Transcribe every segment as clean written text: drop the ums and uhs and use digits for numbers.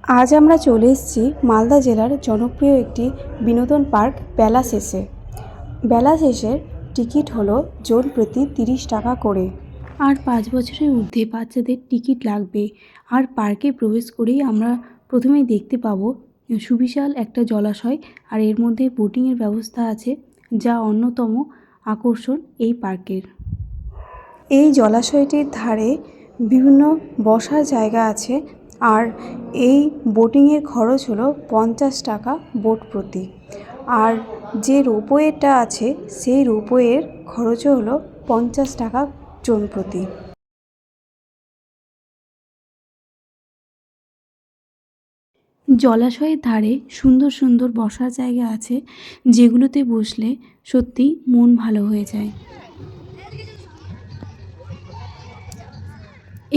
আজ আমরা চলে এসেছি মালদা জেলার জনপ্রিয় একটি বিনোদন পার্ক বেলা শেষে। বেলা শেষের টিকিট হলো জন প্রতি 30 টাকা করে। আর 5 বছরের ঊর্ধ্বে বাচ্চাদের টিকিট লাগবে। আর পার্কে প্রবেশ করেই আমরা প্রথমেই দেখতে পাবো সুবিশাল একটা জলাশয়, আর এর মধ্যে বোটিংয়ের ব্যবস্থা আছে, যা অন্যতম আকর্ষণ এই পার্কের। এই জলাশয়টির ধারে বিভিন্ন বসার জায়গা আছে, আর এই বোটিংয়ের খরচ হলো 50 টাকা বোট প্রতি। আর যে রোপওয়েটা আছে সেই রোপওয়ের খরচও হলো 50 টাকা জন প্রতি। জলাশয়ের ধারে সুন্দর সুন্দর বসার জায়গা আছে, যেগুলোতে বসলে সত্যি মন ভালো হয়ে যায়।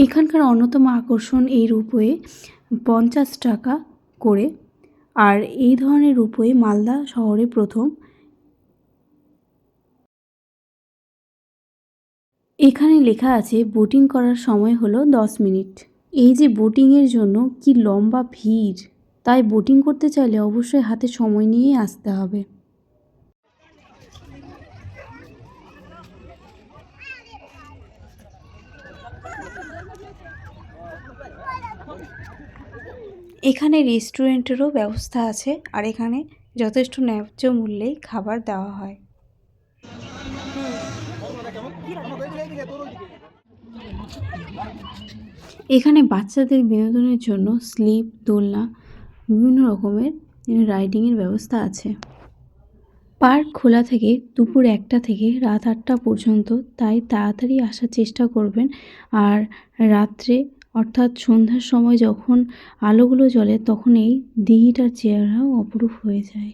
এখানকার অন্যতম আকর্ষণ এই রোপওয়ে, 50 টাকা করে। আর এই ধরনের রোপওয়ে মালদা শহরে প্রথম। এখানে লেখা আছে বোটিং করার সময় হলো 10 মিনিট। এই যে বোটিংয়ের জন্য কি লম্বা ভিড়, তাই বোটিং করতে চাইলে অবশ্যই হাতে সময় নিয়েই আসতে হবে। এখানে রেস্টুরেন্টেরও ব্যবস্থা আছে, আর এখানে যথেষ্ট ন্যায্য মূল্যেই খাবার দেওয়া হয়। এখানে বাচ্চাদের বিনোদনের জন্য স্লিপ, দোলনা, বিভিন্ন রকমের রাইডিংয়ের ব্যবস্থা আছে। পার্ক খোলা থাকে দুপুর 1টা থেকে রাত 8টা পর্যন্ত, তাই তাড়াতাড়ি আসার চেষ্টা করবেন। আর রাত্রে অর্থাৎ সন্ধ্যার সময় যখন আলোগুলো জ্বলে, তখন এই দিঘিটার চেহারাও অপরূপ হয়ে যায়।